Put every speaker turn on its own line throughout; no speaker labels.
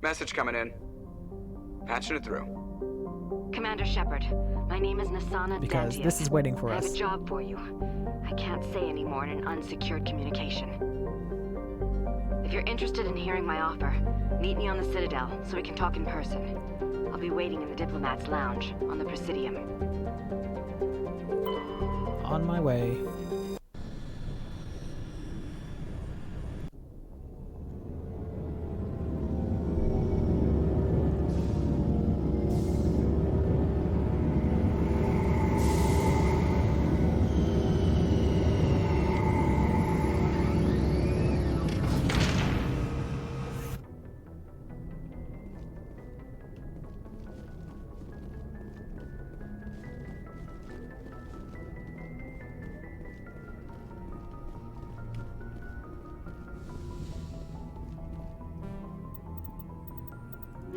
Message coming in. Patching it through.
Commander Shepard, my name is Nasana
Because
Dantius.
this is waiting for
I have
us.
a job for you. I can't say anymore in an unsecured communication. If you're interested in hearing my offer, meet me on the Citadel so we can talk in person. I'll be waiting in the Diplomat's Lounge on the Presidium.
On my way.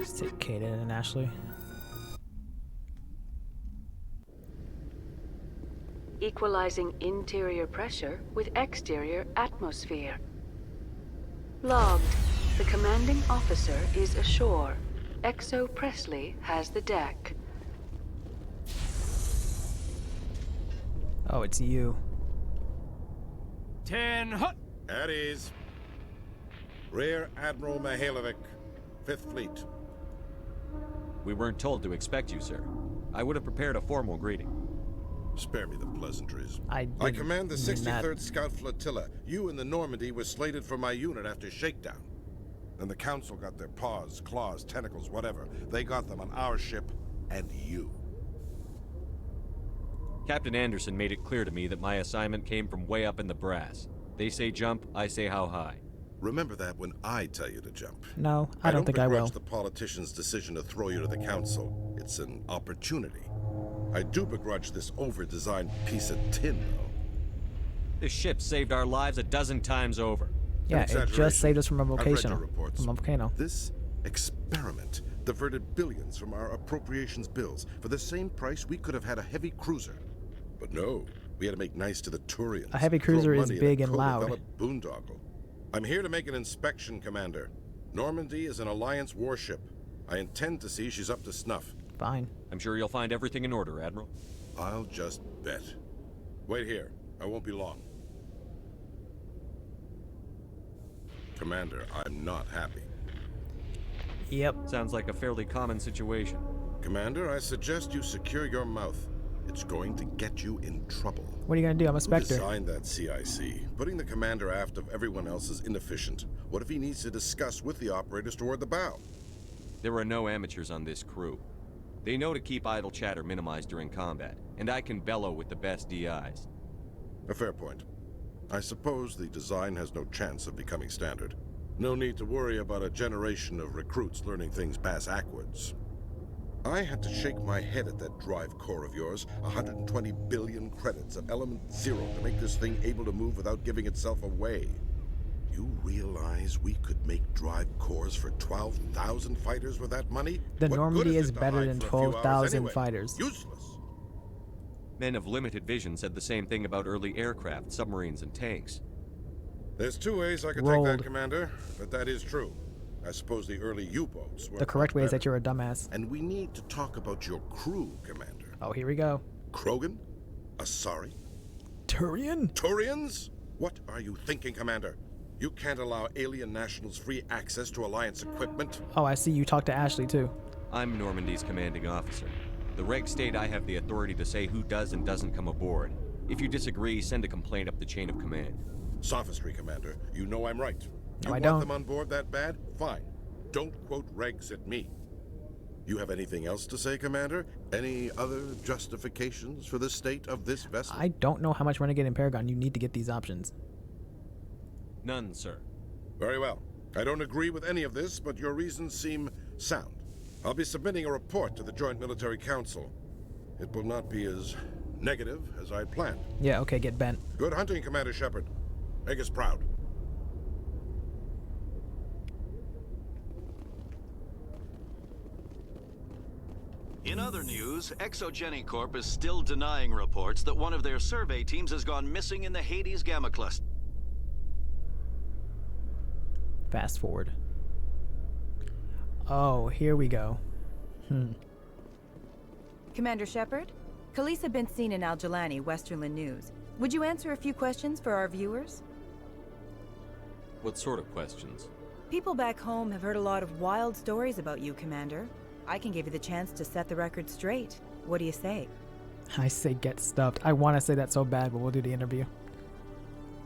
Sit Kaden and Ashley.
Equalizing interior pressure with exterior atmosphere. Logged. The commanding officer is ashore. Exo Presley has the deck.
Oh, it's you.
10 hut.
At ease. Rear Admiral Mihailovic, 5th Fleet.
We weren't told to expect you, sir. I would have prepared a formal greeting.
Spare me the pleasantries.
I
command the
mean
63rd
that.
Scout Flotilla. You and the Normandy were slated for my unit after shakedown. Then the Council got their paws, claws, tentacles, whatever. They got them on our ship, and you.
Captain Anderson made it clear to me that my assignment came from way up in the brass. They say jump, I say how high.
Remember that when I tell you to jump.
No, I don't think I will.
begrudge the politician's decision to throw you to the Council. It's an opportunity. I do begrudge this over-designed piece of tin, though.
This ship saved our lives a dozen times over.
Yeah, it just saved us from a
I've read
volcano.
your reports.
From a volcano.
This experiment diverted billions from our appropriations bills. For the same price, we could have had a heavy cruiser. But no, we had to make nice to the Turians.
A heavy cruiser is big and loud.
Boondoggle. I'm here to make an inspection, Commander. Normandy is an Alliance warship. I intend to see she's up to snuff.
Fine.
I'm sure you'll find everything in order, Admiral.
I'll just bet. Wait here. I won't be long. Commander, I'm not happy.
Yep.
Sounds like a fairly common situation.
Commander, I suggest you secure your mouth. It's going to get you in trouble.
What are you gonna do? I'm a
Who
Spectre.
designed that CIC? Putting the commander aft of everyone else is inefficient. What if he needs to discuss with the operators toward the bow?
There are no amateurs on this crew. They know to keep idle chatter minimized during combat, and I can bellow with the best DIs.
A fair point. I suppose the design has no chance of becoming standard. No need to worry about a generation of recruits learning things bass-ackwards. I had to shake my head at that drive core of yours. 120 billion credits of element 0 to make this thing able to move without giving itself away. You realize we could make drive cores for 12,000 fighters with that money?
The
What
Normandy
good
is
it to
better
hide
than
for a few hours
12,000
anyway?
fighters.
Useless.
Men of limited vision said the same thing about early aircraft, submarines, and tanks.
There's two ways I could take that, Commander, but that is true. I suppose the early U-boats were
The correct way is that
better.
you're a dumbass.
And we need to talk about your crew, Commander.
Oh, here we go.
Krogan? Asari?
Turian?
Turians? What are you thinking, Commander? You can't allow alien nationals free access to Alliance equipment.
Oh, I see you talk to Ashley too.
I'm Normandy's commanding officer. The regs state I have the authority to say who does and doesn't come aboard. If you disagree, send a complaint up the chain of command.
Sophistry, Commander. You know I'm right. You
No, I
want
don't.
them on board that bad? Fine. Don't quote regs at me. You have anything else to say, Commander? Any other justifications for the state of this vessel?
I don't know how much Renegade and Paragon you need to get these options.
None, sir.
Very well. I don't agree with any of this, but your reasons seem sound. I'll be submitting a report to the Joint Military Council. It will not be as negative as I'd planned.
Yeah, okay, get bent.
Good hunting, Commander Shepard. Make us proud.
In other news, Exogeny Corp is still denying reports that one of their survey teams has gone missing in the Hades Gamma Cluster.
Fast forward. Oh, here we go.
Commander Shepard? Khalisah been seen in Al-Jalani, Westerland News. Would you answer a few questions for our viewers?
What sort of questions?
People back home have heard a lot of wild stories about you, Commander. I can give you the chance to set the record straight. What do you say?
I say get stuffed. I want to say that so bad, but we'll do the interview.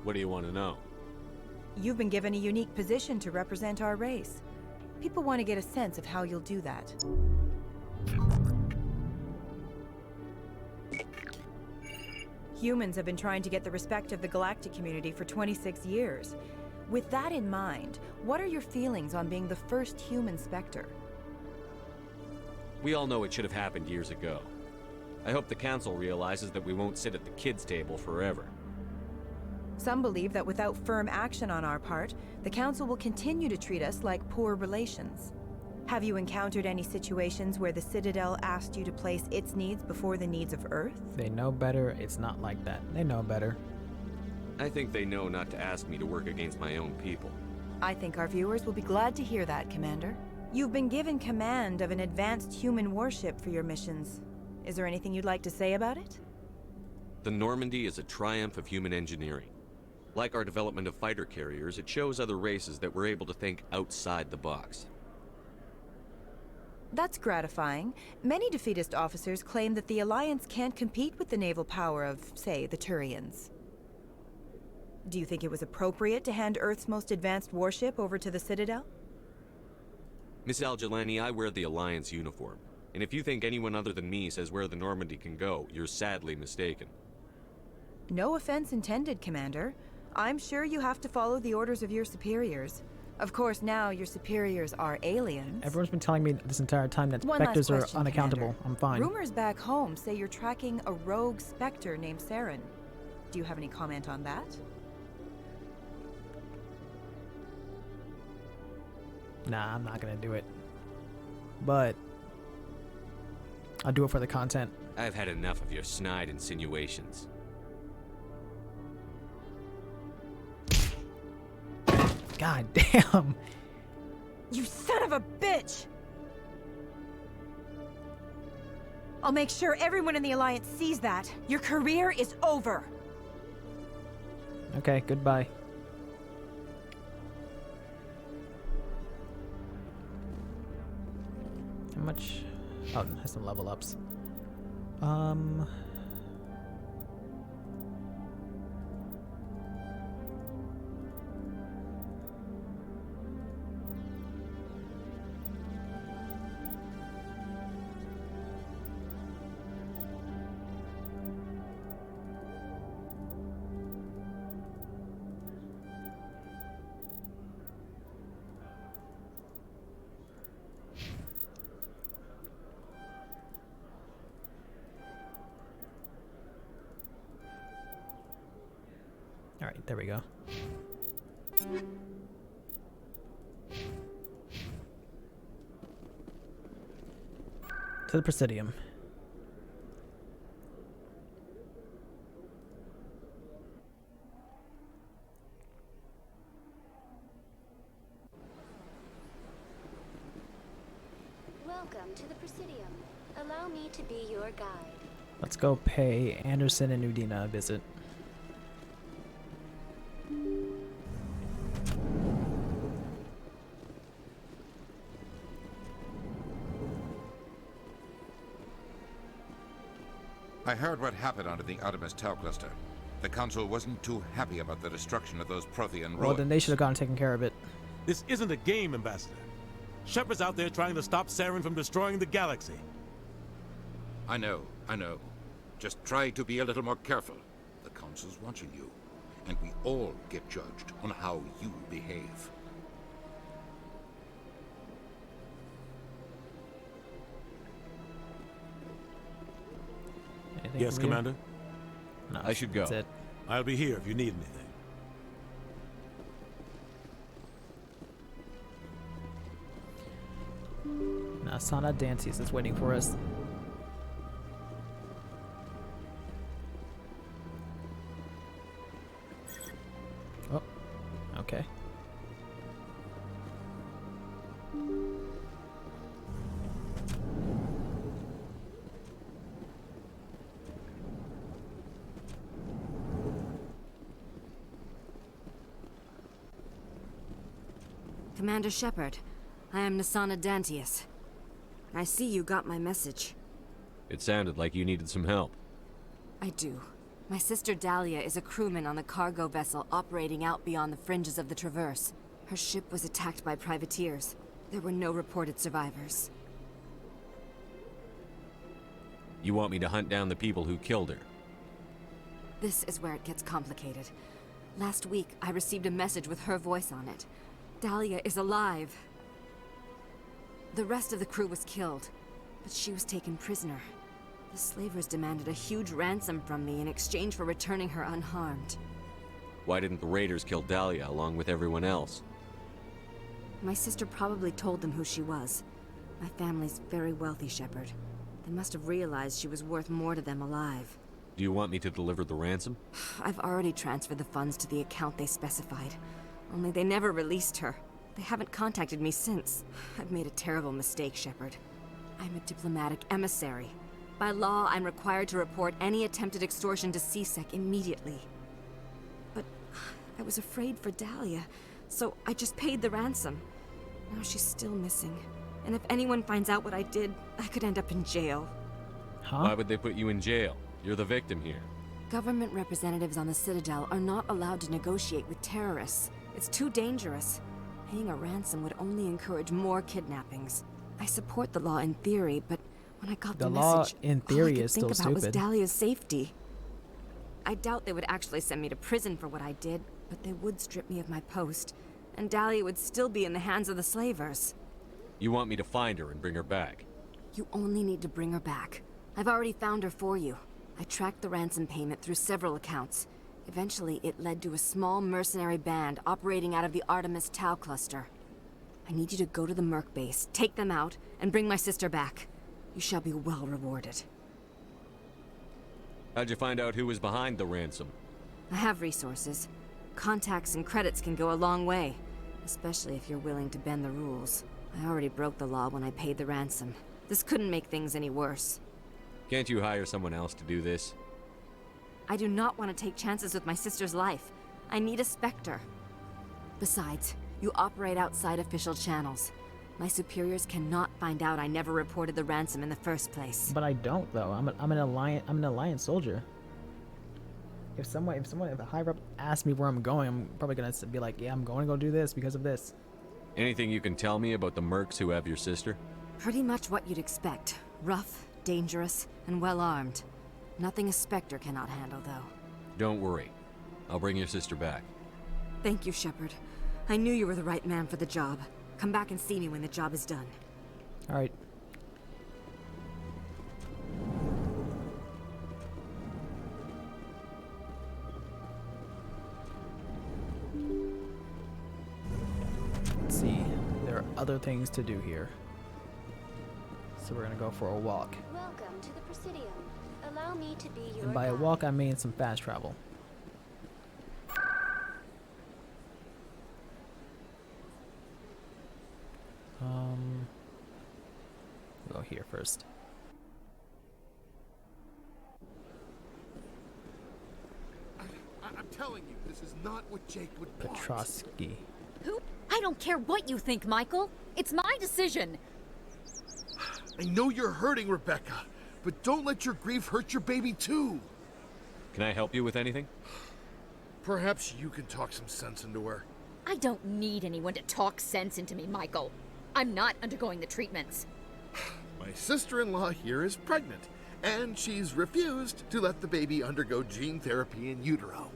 What do you want to know?
You've been given a unique position to represent our race. People want to get a sense of how you'll do that. Humans have been trying to get the respect of the galactic community for 26 years. With that in mind, what are your feelings on being the first human Spectre?
We all know it should have happened years ago. I hope the Council realizes that we won't sit at the kids' table forever.
Some believe that without firm action on our part, the Council will continue to treat us like poor relations. Have you encountered any situations where the Citadel asked you to place its needs before the needs of Earth?
They know better. It's not like that. They know better.
I think they know not to ask me to work against my own people.
I think our viewers will be glad to hear that, Commander. You've been given command of an advanced human warship for your missions. Is there anything you'd like to say about it?
The Normandy is a triumph of human engineering. Like our development of fighter carriers, it shows other races that we're able to think outside the box.
That's gratifying. Many defeatist officers claim that the Alliance can't compete with the naval power of, say, the Turians. Do you think it was appropriate to hand Earth's most advanced warship over to the Citadel?
Miss Al-Jalani, I wear the Alliance uniform. And if you think anyone other than me says where the Normandy can go, you're sadly mistaken.
No offense intended, Commander. I'm sure you have to follow the orders of your superiors. Of course, now your superiors are aliens.
Everyone's been telling me this entire time that
One last
Spectres are
question,
unaccountable.
Commander.
I'm fine.
Rumors back home say you're tracking a rogue Spectre named Saren. Do you have any comment on that?
Nah, I'm not gonna do it. But I'll do it for the content.
I've had enough of your snide insinuations.
God damn.
You son of a bitch! I'll make sure everyone in the Alliance sees that. Your career is over.
Okay, goodbye. How much? Oh, it has some level ups. All right, there we go. To the Presidium.
Welcome to the Presidium. Allow me to be your guide.
Let's go pay Anderson and Udina a visit.
I heard what happened under the Artemis Tau cluster. The Council wasn't too happy about the destruction of those Prothean ruins.
Well, then they should have gone and taken care of it.
This isn't a game, Ambassador. Shepard's out there trying to stop Saren from destroying the galaxy.
I know. Just try to be a little more careful. The Council's watching you, and we all get judged on how you behave.
Anything
Yes,
from you?
Commander?
No,
I should go.
That's it.
I'll be here if you need anything.
Now, Sana Dances is waiting for us. Oh, okay.
Commander Shepard. I am Nasana Dantius. I see you got my message.
It sounded like you needed some help.
I do. My sister Dahlia is a crewman on the cargo vessel operating out beyond the fringes of the Traverse. Her ship was attacked by privateers. There were no reported survivors.
You want me to hunt down the people who killed her?
This is where it gets complicated. Last week, I received a message with her voice on it. Dahlia is alive. The rest of the crew was killed, but she was taken prisoner. The slavers demanded a huge ransom from me in exchange for returning her unharmed.
Why didn't the raiders kill Dahlia along with everyone else?
My sister probably told them who she was. My family's very wealthy, Shepard. They must have realized she was worth more to them alive.
Do you want me to deliver the ransom?
I've already transferred the funds to the account they specified. Only they never released her. They haven't contacted me since. I've made a terrible mistake, Shepard. I'm a diplomatic emissary. By law, I'm required to report any attempted extortion to CSEC immediately. But I was afraid for Dahlia, so I just paid the ransom. Now she's still missing. And if anyone finds out what I did, I could end up in jail.
Huh?
Why would they put you in jail? You're the victim here.
Government representatives on the Citadel are not allowed to negotiate with terrorists. It's too dangerous. Paying a ransom would only encourage more kidnappings. I support the law in theory, but when I got the message,
in theory
all I could
is
think
still
about was
stupid.
Dahlia's safety. I doubt they would actually send me to prison for what I did, but they would strip me of my post, and Dahlia would still be in the hands of the slavers.
You want me to find her and bring her back?
You only need to bring her back. I've already found her for you. I tracked the ransom payment through several accounts. Eventually, it led to a small mercenary band operating out of the Artemis Tau cluster. I need you to go to the Merc base, take them out, and bring my sister back. You shall be well rewarded.
How'd you find out who was behind the ransom?
I have resources. Contacts and credits can go a long way, especially if you're willing to bend the rules. I already broke the law when I paid the ransom. This couldn't make things any worse.
Can't you hire someone else to do this?
I do not want to take chances with my sister's life. I need a Spectre. Besides, you operate outside official channels. My superiors cannot find out I never reported the ransom in the first place.
But I don't, though. I'm an alliance soldier. If a higher up asks me where I'm going, I'm probably gonna be like, yeah, I'm going to go do this because of this.
Anything you can tell me about the mercs who have your sister?
Pretty much what you'd expect. Rough, dangerous, and well-armed. Nothing a Spectre cannot handle, though.
Don't worry. I'll bring your sister back.
Thank you, Shepard. I knew you were the right man for the job. Come back and see me when the job is done.
All right. Let's see. There are other things to do here. So we're gonna go for a walk.
Welcome to the Presidium. Allow me to be your
And by a
guide.
walk, I mean some fast travel. We'll go here first.
I'm telling you, this is not what Jake would want.
Petrosky.
Who? I don't care what you think, Michael. It's my decision.
I know you're hurting, Rebecca, but don't let your grief hurt your baby too.
Can I help you with anything?
Perhaps you can talk some sense into her.
I don't need anyone to talk sense into me, Michael. I'm not undergoing the treatments.
My sister-in-law here is pregnant, and she's refused to let the baby undergo gene therapy in utero.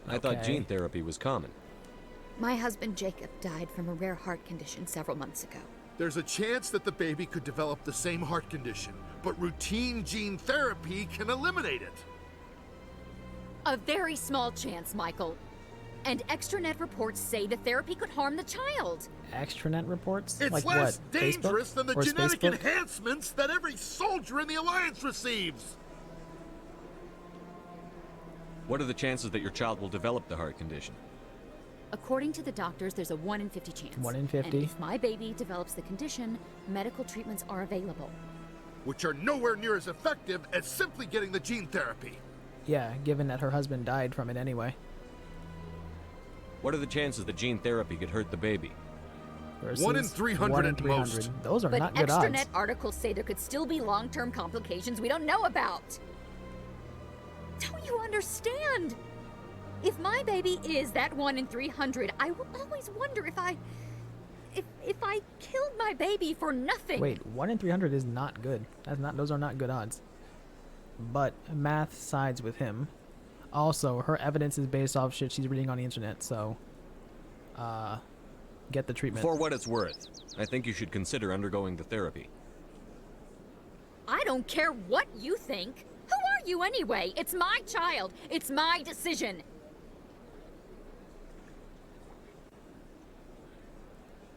I thought gene therapy was common.
My husband Jacob died from a rare heart condition several months ago.
There's a chance that the baby could develop the same heart condition, but routine gene therapy can eliminate it.
A very small chance, Michael. And extranet reports say the therapy could harm the child.
Extranet reports?
It's
like
less
what?
dangerous
Facebook?
than the
Or
genetic
Facebook?
enhancements that every soldier in the Alliance receives.
What are the chances that your child will develop the heart condition?
According to the doctors, there's a 1 in 50 chance.
1 in 50?
And if my baby develops the condition, medical treatments are available.
Which are nowhere near as effective as simply getting the gene therapy.
Yeah, given that her husband died from it anyway.
What are the chances that gene therapy could hurt the baby?
Versus
1 in 300
1 in
at
300.
most.
Those are
But
not good odds.
extranet articles say there could still be long-term complications we don't know about. Don't you understand? If my baby is that 1 in 300, I will always wonder if I killed my baby for nothing.
Wait, 1 in 300 is not good. Those are not good odds. But math sides with him. Also, her evidence is based off shit she's reading on the internet, so get the treatment.
For what it's worth, I think you should consider undergoing the therapy.
I don't care what you think. Who are you anyway? It's my child. It's my decision.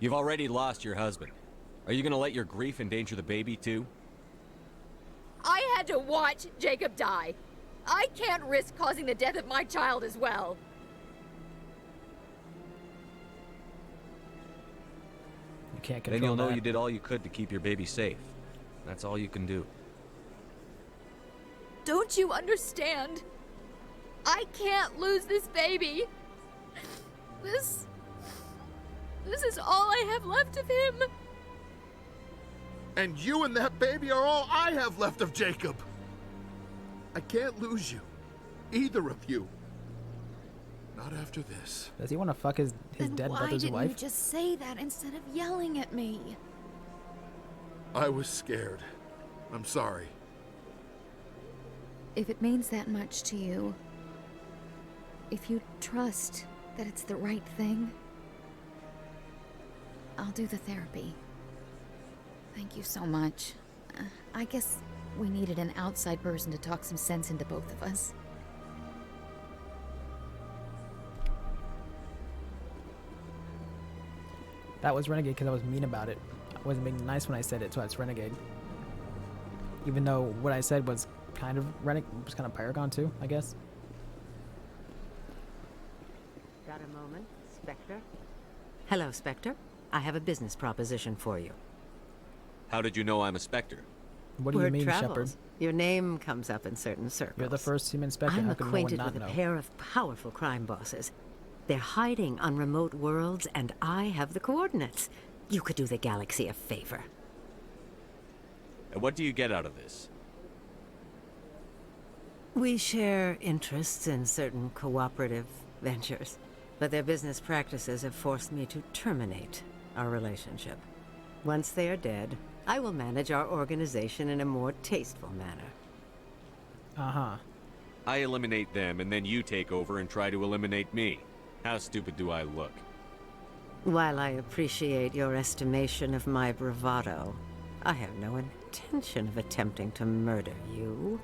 You've already lost your husband. Are you gonna let your grief endanger the baby too?
I had to watch Jacob die. I can't risk causing the death of my child as well.
You can't control
Then you'll know
that.
you did all you could to keep your baby safe. That's all you can do.
Don't you understand? I can't lose this baby. This is all I have left of him.
And you and that baby are all I have left of Jacob. I can't lose you. Either of you. Not after this.
Does he want to fuck his dead brother's wife?
Why didn't you just say that instead of yelling at me?
I was scared. I'm sorry.
If it means that much to you, if you trust that it's the right thing, I'll do the therapy. Thank you so much. I guess we needed an outside person to talk some sense into both of us.
That was Renegade because I was mean about it. I wasn't being nice when I said it, so it's Renegade. Even though what I said was kind of was kind of Paragon too, I guess.
Got a moment, Spectre? Hello, Spectre. I have a business proposition for you.
How did you know I'm a Spectre?
What do you
Word
mean,
travels.
Shepard?
Your name comes up in certain circles.
You're the first human Spectre.
I'm
How can no one
acquainted
not
with a
know?
pair of powerful crime bosses. They're hiding on remote worlds, and I have the coordinates. You could do the galaxy a favor.
And what do you get out of this?
We share interests in certain cooperative ventures, but their business practices have forced me to terminate our relationship. Once they are dead, I will manage our organization in a more tasteful manner.
Uh-huh.
I eliminate them, and then you take over and try to eliminate me. How stupid do I look?
While I appreciate your estimation of my bravado, I have no intention of attempting to murder you.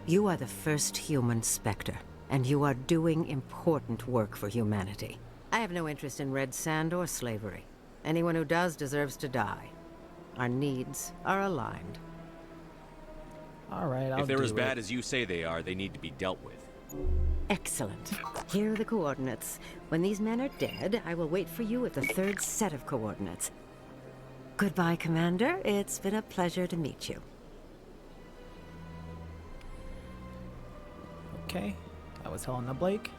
You are the first human Spectre, and you are doing important work for humanity. I have no interest in red sand or slavery. Anyone who does deserves to die. Our needs are aligned.
All right, I'll
If they're
do
as bad
it.
as you say they are, they need to be dealt with.
Excellent. Here are the coordinates. When these men are dead, I will wait for you at the third set of coordinates. Goodbye, Commander. It's been a pleasure to meet you.
Okay, that was Helena Blake.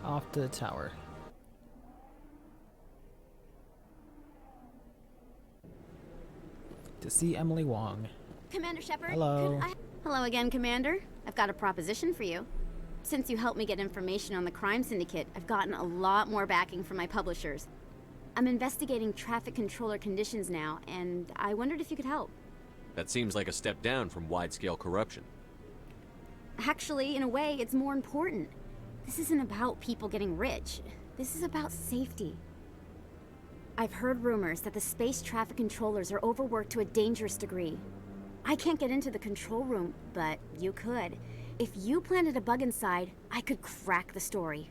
Off to the tower. To see Emily Wong.
Commander Shepard?
Hello.
Hello again, Commander. I've got a proposition for you. Since you helped me get information on the crime syndicate, I've gotten a lot more backing from my publishers. I'm investigating traffic controller conditions now, and I wondered if you could help.
That seems like a step down from wide-scale corruption.
Actually, in a way, it's more important. This isn't about people getting rich. This is about safety. I've heard rumors that the space traffic controllers are overworked to a dangerous degree. I can't get into the control room, but you could. If you planted a bug inside, I could crack the story.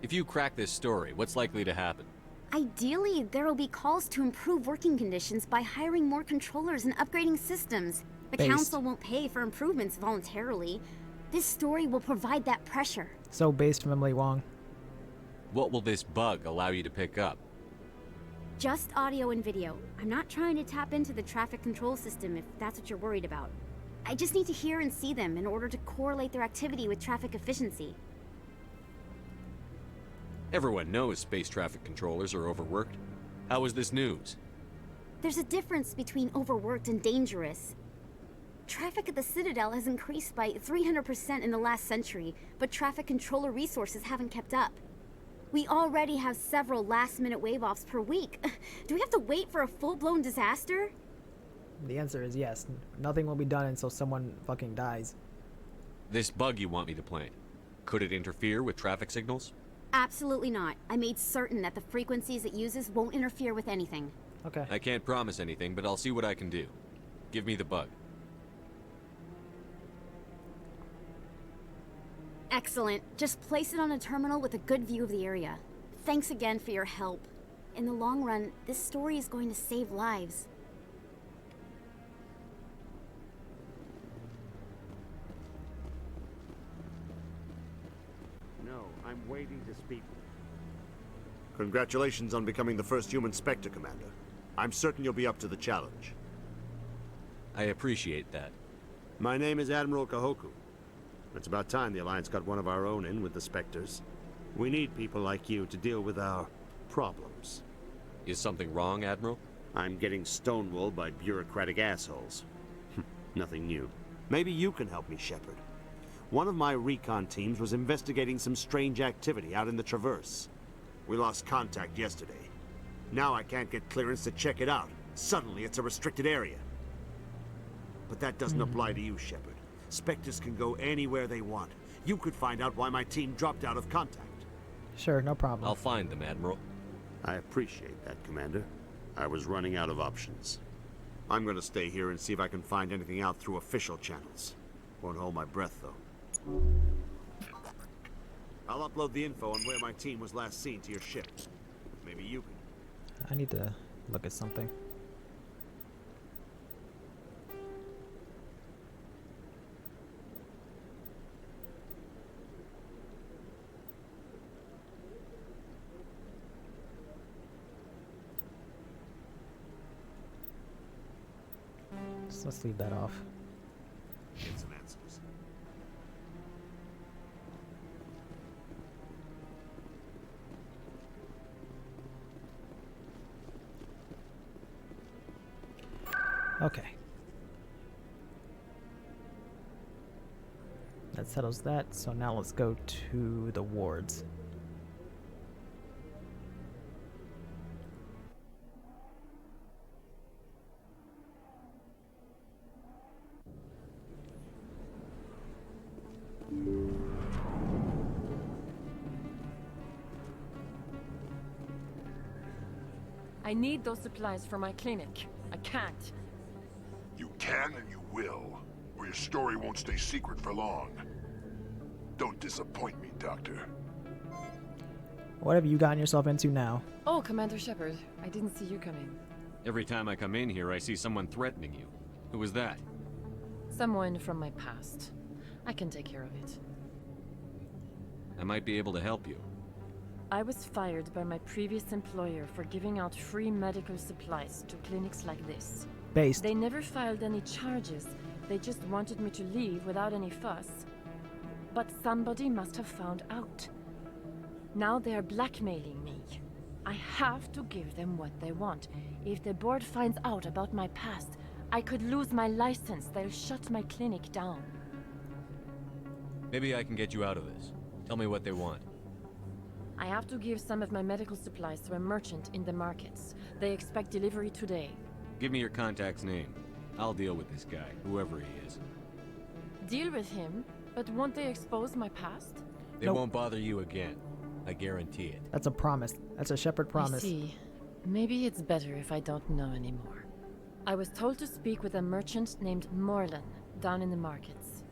If you crack this story, what's likely to happen?
Ideally, there will be calls to improve working conditions by hiring more controllers and upgrading systems. The
Based.
council won't pay for improvements voluntarily. This story will provide that pressure.
So based from Emily Wong.
What will this bug allow you to pick up?
Just audio and video. I'm not trying to tap into the traffic control system if that's what you're worried about. I just need to hear and see them in order to correlate their activity with traffic efficiency.
Everyone knows space traffic controllers are overworked. How is this news?
There's a difference between overworked and dangerous. Traffic at the Citadel has increased by 300% in the last century, but traffic controller resources haven't kept up. We already have several last-minute wave-offs per week. Do we have to wait for a full-blown disaster?
The answer is yes. Nothing will be done until someone fucking dies.
This bug you want me to plant, could it interfere with traffic signals?
Absolutely not. I made certain that the frequencies it uses won't interfere with anything.
Okay.
I can't promise anything, but I'll see what I can do. Give me the bug.
Excellent. Just place it on a terminal with a good view of the area. Thanks again for your help. In the long run, this story is going to save lives.
No, I'm waiting to speak with you. Congratulations on becoming the first human Spectre, Commander. I'm certain you'll be up to the challenge.
I appreciate that.
My name is Admiral Kahoku. It's about time the Alliance got one of our own in with the Spectres. We need people like you to deal with our problems.
Is something wrong, Admiral?
I'm getting stonewalled by bureaucratic assholes. Nothing new. Maybe you can help me, Shepard. One of my recon teams was investigating some strange activity out in the Traverse. We lost contact yesterday. Now I can't get clearance to check it out. Suddenly it's a restricted area. But that doesn't apply to you, Shepard. Spectres can go anywhere they want. You could find out why my team dropped out of contact.
Sure, no problem.
I'll find them, Admiral.
I appreciate that, Commander. I was running out of options. I'm gonna stay here and see if I can find anything out through official channels. Won't hold my breath, though. I'll upload the info on where my team was last seen to your ship. Maybe you can.
I need to look at something. So let's leave that off.
Get some answers.
Okay. That settles that. So now let's go to the wards.
I need those supplies for my clinic. I can't.
You can and you will, or your story won't stay secret for long. Don't disappoint me, Doctor.
What have you gotten yourself into now?
Oh, Commander Shepard, I didn't see you coming.
Every time I come in here, I see someone threatening you. Who was that?
Someone from my past. I can take care of it.
I might be able to help you.
I was fired by my previous employer for giving out free medical supplies to clinics like this.
Based.
They never filed any charges. They just wanted me to leave without any fuss. But somebody must have found out. Now they are blackmailing me. I have to give them what they want. If the board finds out about my past, I could lose my license. They'll shut my clinic down.
Maybe I can get you out of this. Tell me what they want.
I have to give some of my medical supplies to a merchant in the markets. They expect delivery today.
Give me your contact's name. I'll deal with this guy, whoever he is.
Deal with him? But won't they expose my past?
They won't bother you again. I guarantee it.
That's a promise. That's a Shepard promise.
I see. Maybe it's better if I don't know anymore. I was told to speak with a merchant named Morlan down in the markets.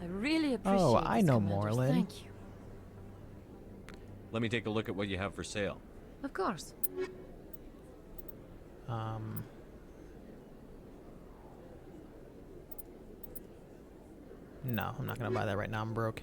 I really appreciate
Oh, I know
Commander.
Morlan.
Thank you.
Let me take a look at what you have for sale.
Of course.
No, I'm not gonna buy that right now. I'm broke.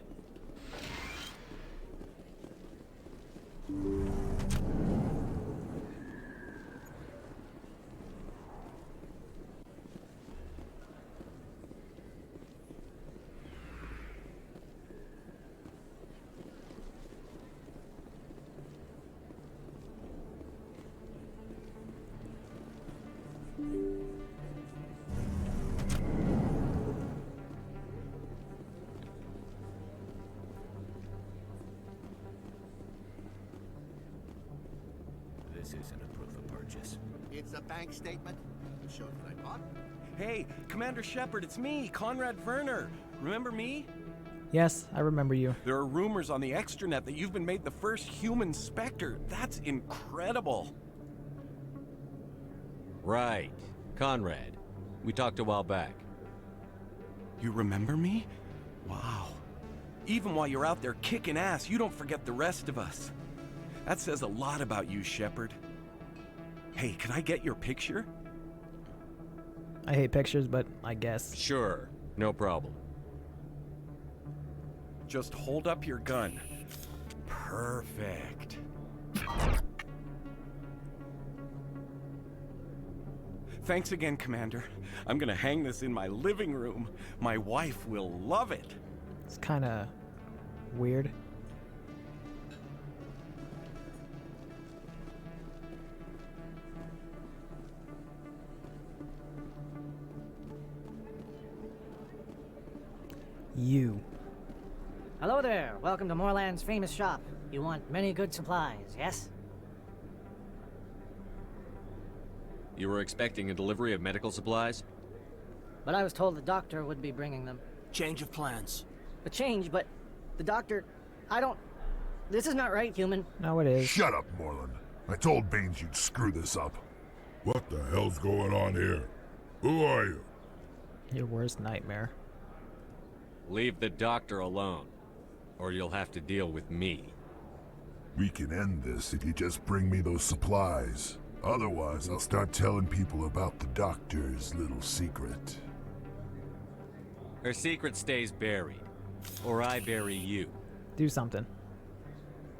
This isn't a proof of purchase.
It's a bank statement. It shows that I bought.
Hey, Commander Shepard, it's me, Conrad Werner. Remember me?
Yes, I remember you.
There are rumors on the extranet that you've been made the first human Spectre. That's incredible.
Right. Conrad. We talked a while back.
You remember me? Wow. Even while you're out there kicking ass, you don't forget the rest of us. That says a lot about you, Shepard. Hey, can I get your picture?
I hate pictures, but I guess.
Sure. No problem.
Just hold up your gun. Perfect. Thanks again, Commander. I'm gonna hang this in my living room. My wife will love it.
It's kind of weird. You.
Hello there. Welcome to Moorland's famous shop. You want many good supplies, yes?
You were expecting a delivery of medical supplies?
But I was told the doctor would be bringing them.
Change of plans.
A change, but the doctor... I don't... This is not right, human.
No, it is.
Shut up, Moreland. I told Baines you'd screw this up.
What the hell's going on here? Who are you?
Your worst nightmare.
Leave the doctor alone, or you'll have to deal with me.
We can end this if you just bring me those supplies. Otherwise, I'll start telling people about the doctor's little secret.
Her secret stays buried, or I bury you.
Do something.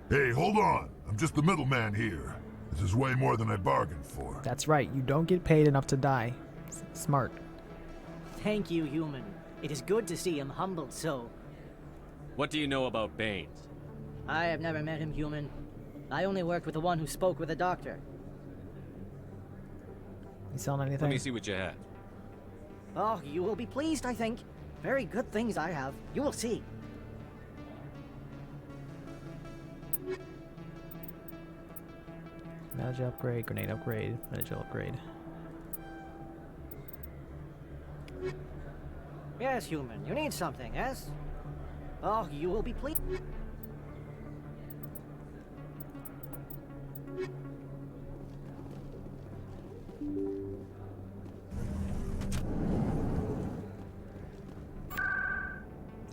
Hey, hold on. I'm just the middleman here. This is way more than I bargained for.
That's right. You don't get paid enough to die. Smart.
Thank you, human. It is good to see him humbled so.
What do you know about Baines?
I have never met him, human. I only worked with the one who spoke with the doctor.
You selling anything?
Let me see what you have.
Oh, you will be pleased, I think. Very good things I have. You will see.
Manager upgrade, grenade upgrade, manager upgrade.
Yes, human. You need something, yes? Oh, you will be pleased.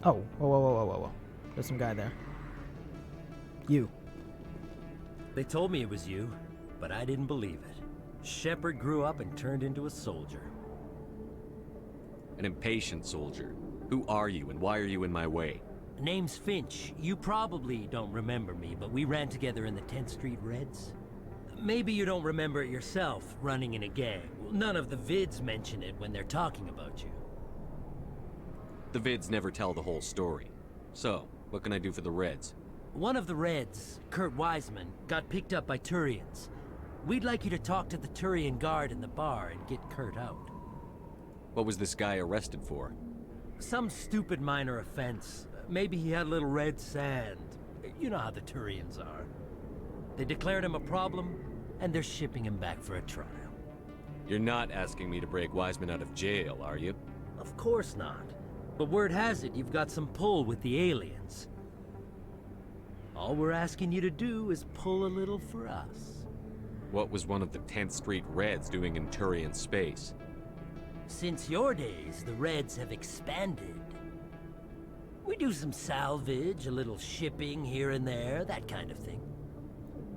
Oh, whoa. There's some guy there. You.
They told me it was you, but I didn't believe it. Shepard grew up and turned into a soldier.
An impatient soldier. Who are you and why are you in my way?
Name's Finch. You probably don't remember me, but we ran together in the 10th Street Reds. Maybe you don't remember it yourself, running in a gang. None of the vids mention it when they're talking about you.
The vids never tell the whole story. So, what can I do for the Reds?
One of the Reds, Kurt Wiseman, got picked up by Turians. We'd like you to talk to the Turian guard in the bar and get Kurt out.
What was this guy arrested for?
Some stupid minor offense. Maybe he had a little red sand. You know how the Turians are. They declared him a problem, and they're shipping him back for a trial.
You're not asking me to break Wiseman out of jail, are you?
Of course not. But word has it you've got some pull with the aliens. All we're asking you to do is pull a little for us.
What was one of the 10th Street Reds doing in Turian space?
Since your days, the Reds have expanded. We do some salvage, a little shipping here and there, that kind of thing.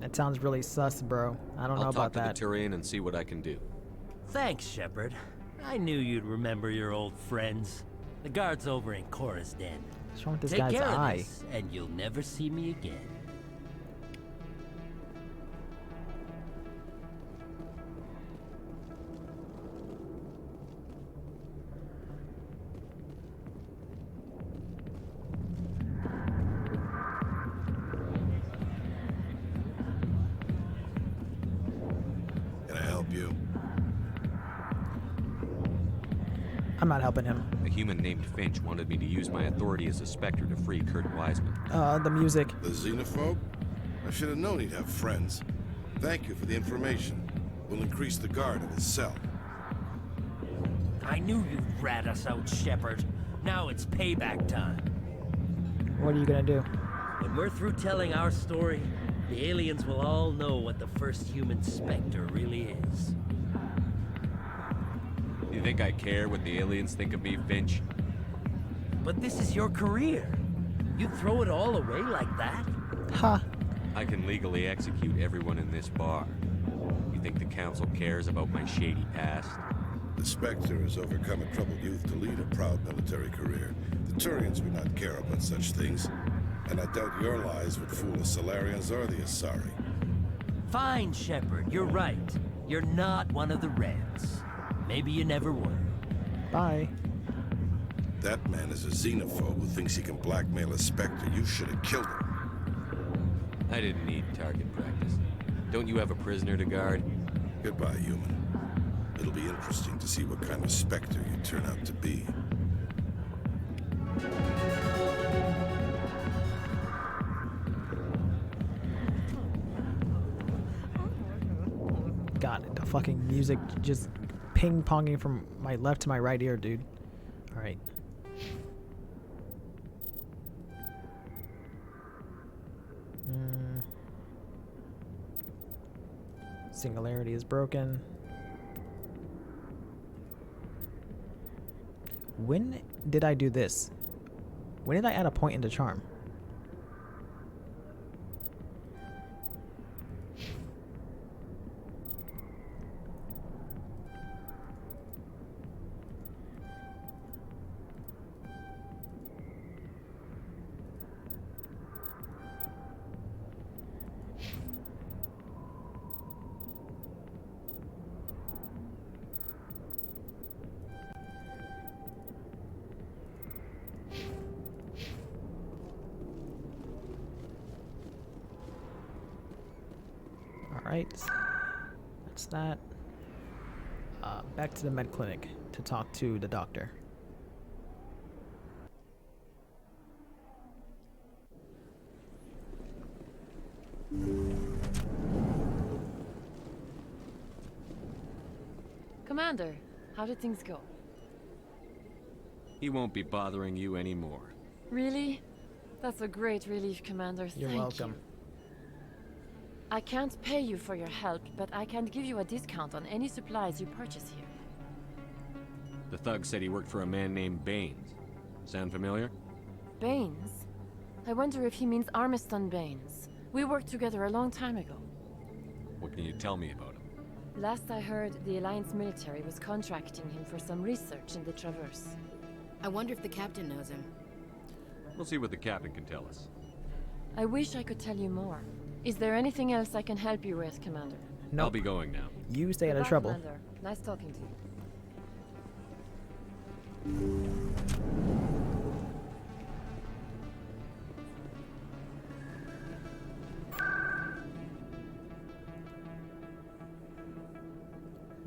That sounds really sus, bro. I don't know about that.
I'll talk to the Turian and see what I can do.
Thanks, Shepard. I knew you'd remember your old friends. The guard's over in Cora's den.
What's wrong with this
Take
guy's
care
eye?
of this, and you'll never see me again.
I'm not helping him.
A human named Finch wanted me to use my authority as a Spectre to free Kurt Wiseman.
The music.
The xenophobe? I should have known he'd have friends. Thank you for the information. We'll increase the guard at his cell.
I knew you'd rat us out, Shepard. Now it's payback time.
What are you gonna do?
When we're through telling our story, the aliens will all know what the first human Spectre really is.
You think I care what the aliens think of me, Finch?
But this is your career. You'd throw it all away like that?
Ha!
I can legally execute everyone in this bar. You think the council cares about my shady past?
The Spectre has overcome a troubled youth to lead a proud military career. The Turians would not care about such things, and I doubt your lies would fool the Solarians or the Asari.
Fine, Shepard, you're right. You're not one of the Reds. Maybe you never were.
Bye.
That man is a xenophobe who thinks he can blackmail a Spectre. You should have killed him.
I didn't need target practice. Don't you have a prisoner to guard?
Goodbye, human. It'll be interesting to see what kind of Spectre you turn out to be.
God, the fucking music just ping-ponging from my left to my right ear, dude. Alright. Singularity is broken. When did I do this? When did I add a point into charm? Alright, that's that. Back to the med clinic to talk to the doctor.
Commander, how did things go?
He won't be bothering you anymore.
Really? That's a great relief, Commander.
You're welcome.
I can't pay you for your help, but I can give you a discount on any supplies you purchase here.
The thug said he worked for a man named Baines. Sound familiar?
Baines? I wonder if he means Armiston Baines. We worked together a long time ago.
What can you tell me about him?
Last I heard, the Alliance military was contracting him for some research in the Traverse.
I wonder if the captain knows him.
We'll see what the captain can tell us.
I wish I could tell you more. Is there anything else I can help you with, Commander?
Nope.
I'll be going now.
You stay out of
Goodbye,
trouble.
Commander. Nice talking to you.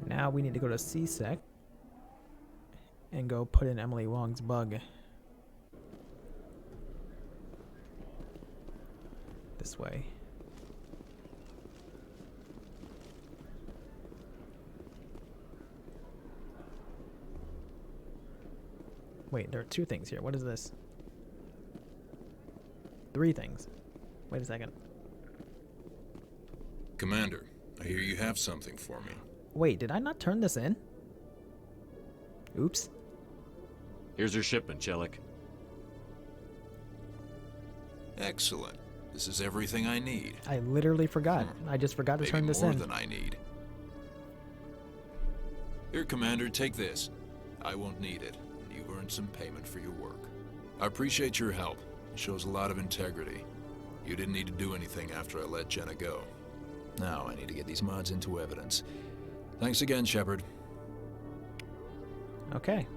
Now we need to go to CSEC and go put in Emily Wong's bug. This way. Wait, there are two things here. What is this? Three things. Wait a second.
Commander, I hear you have something for me.
Wait, did I not turn this in? Oops.
Here's your shipment, Chelik.
Excellent. This is everything I need.
I literally forgot. I just forgot to turn this in.
Maybe more than I need. Here, Commander, take this. I won't need it. You've earned some payment for your work. I appreciate your help. It shows a lot of integrity. You didn't need to do anything after I let Jenna go. Now I need to get these mods into evidence. Thanks again, Shepard.
Okay.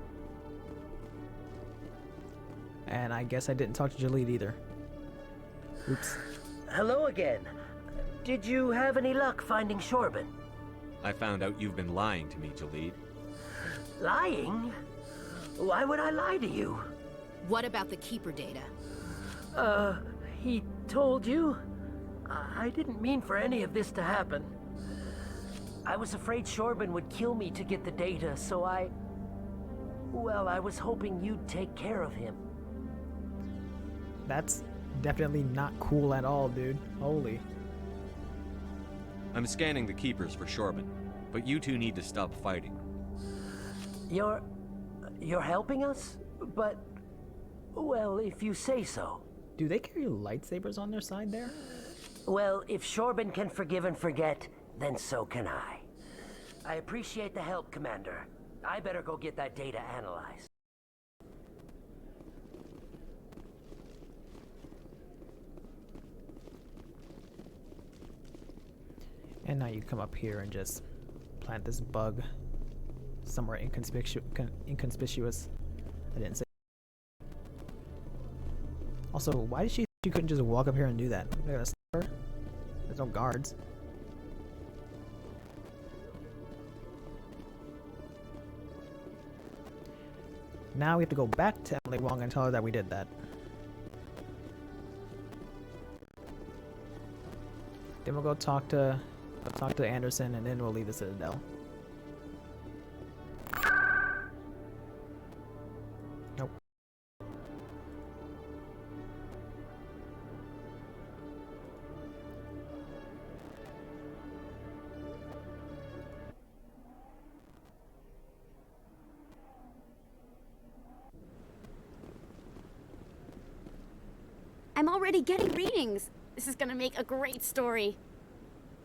And I guess I didn't talk to Jalid either. Oops.
Hello again. Did you have any luck finding Shorban?
I found out you've been lying to me, Jalid.
Lying? Why would I lie to you?
What about the Keeper data?
He told you? I didn't mean for any of this to happen. I was afraid Shorban would kill me to get the data, so well, I was hoping you'd take care of him.
That's definitely not cool at all, dude. Holy.
I'm scanning the Keepers for Shorban, but you two need to stop fighting.
You're helping us? But, well, if you say so.
Do they carry lightsabers on their side there?
Well, if Shorban can forgive and forget, then so can I. I appreciate the help, Commander. I better go get that data analyzed.
And now you come up here and just plant this bug somewhere inconspicuous. I didn't say. Also, why did she couldn't just walk up here and do that? They gotta stop her? There's no guards. Now we have to go back to Emily Wong and tell her that we did that. Then we'll go talk to Anderson, and then we'll leave the Citadel. Nope.
I'm already getting readings. This is gonna make a great story.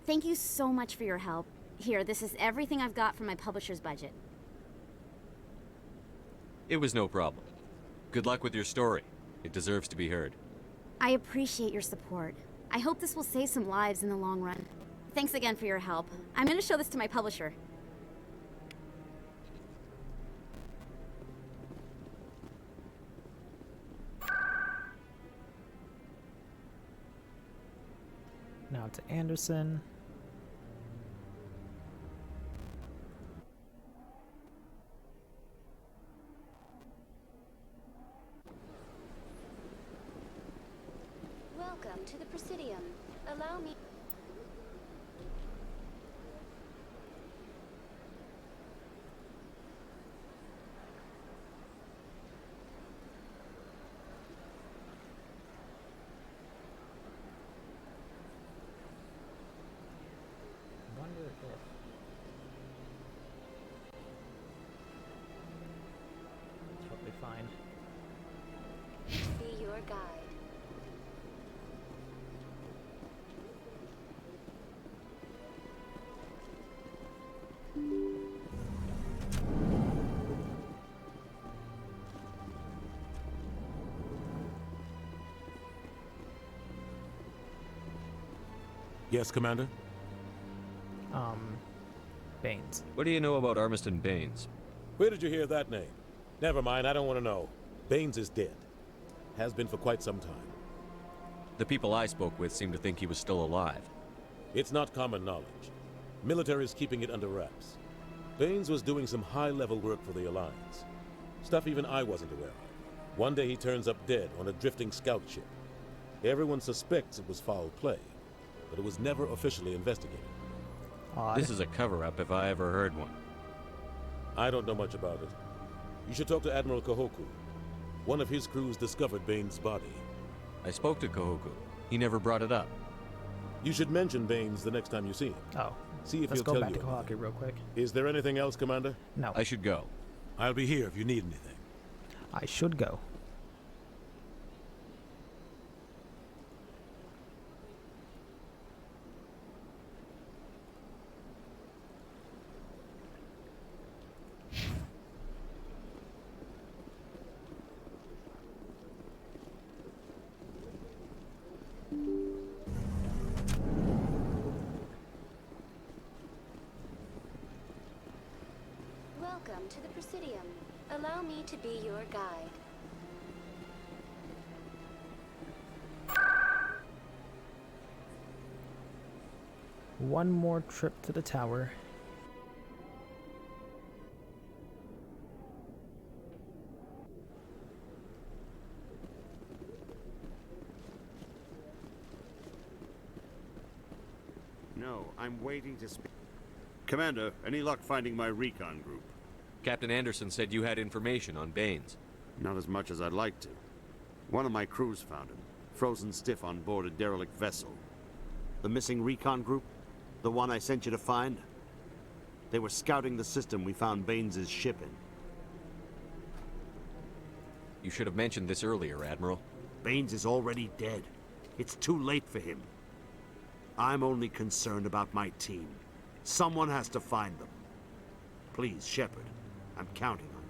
Thank you so much for your help. Here, this is everything I've got from my publisher's budget.
It was no problem. Good luck with your story. It deserves to be heard.
I appreciate your support. I hope this will save some lives in the long run. Thanks again for your help. I'm gonna show this to my publisher.
Now to Anderson.
Welcome to the Presidium. Allow me...
Totally fine.
Be your guide.
Yes, Commander?
Baines.
What do you know about Armiston Baines?
Where did you hear that name? Never mind, I don't want to know. Baines is dead. Has been for quite some time.
The people I spoke with seem to think he was still alive.
It's not common knowledge. Military is keeping it under wraps. Baines was doing some high-level work for the Alliance. Stuff even I wasn't aware of. One day he turns up dead on a drifting scout ship. Everyone suspects it was foul play, but it was never officially investigated.
Odd.
This is a cover-up if I ever heard one.
I don't know much about it. You should talk to Admiral Kahoku. One of his crews discovered Baines' body.
I spoke to Kahoku. He never brought it up.
You should mention Baines the next time you see him.
Oh.
See if
Let's
he'll
go
tell
back
you
to
anything.
Kahoku real quick.
Is there anything else, Commander?
No.
I should go.
I'll be here if you need anything.
I should go.
Welcome to the Presidium. Allow me to be your guide.
One more trip to the tower.
I'm waiting to speak. Commander, any luck finding my recon group?
Captain Anderson said you had information on Baines.
Not as much as I'd like to. One of my crews found him, frozen stiff on board a derelict vessel. The missing recon group? The one I sent you to find? They were scouting the system we found Baines' ship in.
You should have mentioned this earlier, Admiral.
Baines is already dead. It's too late for him. I'm only concerned about my team. Someone has to find them. Please, Shepard, I'm counting on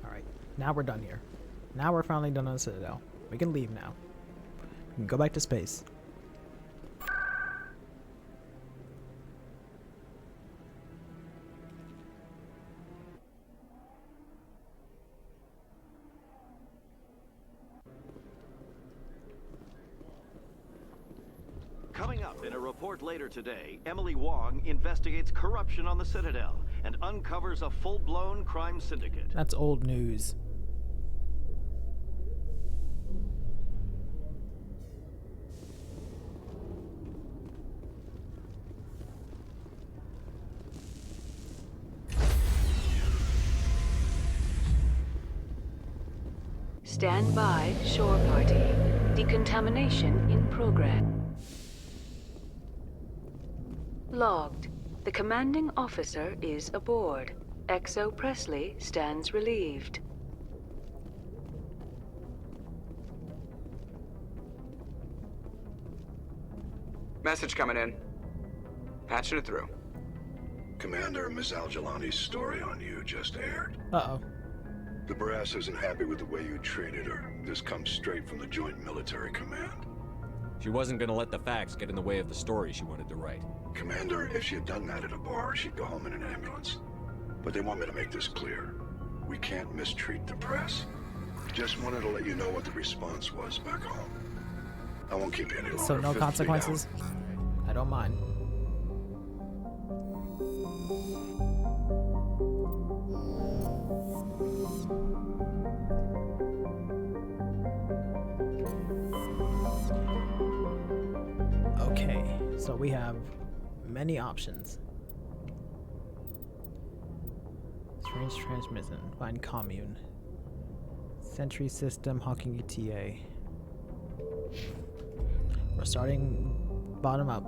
you.
Alright, now we're done here. Now we're finally done on the Citadel. We can leave now. We can go back to space.
Coming up in a report later today, Emily Wong investigates corruption on the Citadel and uncovers a full-blown crime syndicate.
That's old news.
Stand by, shore party. Decontamination in progress. Logged. The commanding officer is aboard. XO Presley stands relieved.
Message coming in. Patching it through.
Commander, Miss Al-Jalani's story on you just aired.
Uh-oh.
The brass isn't happy with the way you treated her. This comes straight from the Joint Military Command.
She wasn't gonna let the facts get in the way of the story she wanted to write.
Commander, if she had done that at a bar, she'd go home in an ambulance. But they want me to make this clear. We can't mistreat the press. Just wanted to let you know what the response was back home. I won't keep you any longer.
So no
50
consequences? I don't mind. Okay, so we have many options. Strange transmission. Find commune. Sentry system. Hawking ETA. We're starting bottom up.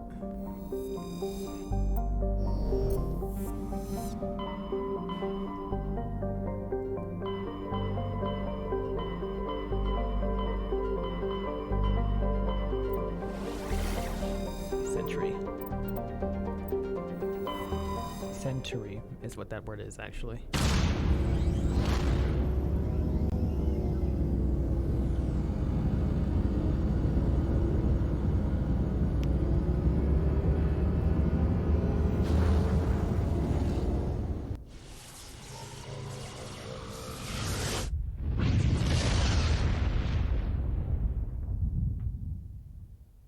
Century is what that word is, actually.